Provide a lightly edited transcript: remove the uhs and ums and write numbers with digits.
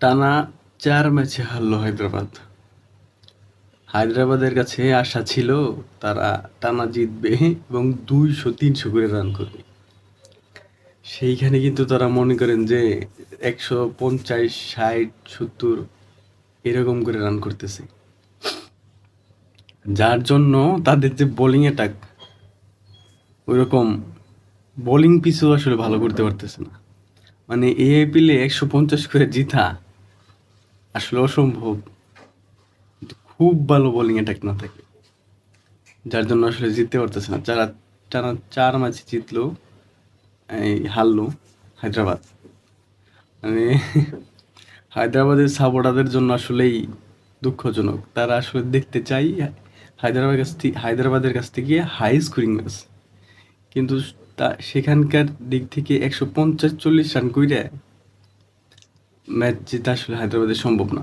টানা ৪ ম্যাচে হারল হায়দ্রাবাদ। হায়দ্রাবাদের কাছে আশা ছিল তারা টানা জিতবে এবং ২০০-৩০০ করে রান করবে। সেইখানে কিন্তু তারা মনে করেন যে ১৫০, ৬০, ৭০ এরকম করে রান করতেছে। যার জন্য তাদের যে বোলিং অ্যাটাক ওইরকম বোলিং পিচও আসলে ভালো করতে পারতেছে না। মানে AIPL-এ ১৫০ করে জিতা আসলে অসম্ভব। খুব ভালো বোলিং অ্যাটাক না থাকে, যার জন্য আসলে জিততে পারতেছে না। যারা টানা ৪ ম্যাচে জিতলো, এই হারলো হায়দ্রাবাদ। মানে হায়দ্রাবাদের সাপোর্টারদের জন্য আসলেই দুঃখজনক। তারা আসলে দেখতে চাই হায়দ্রাবাদের কাছ থেকে হাই স্কোরিং ম্যাচ, কিন্তু সেখানকার দিক থেকে ১৫০-৪০ রান কইরা ম্যাচ জেতা আসলে হায়দ্রাবাদের সম্ভব না।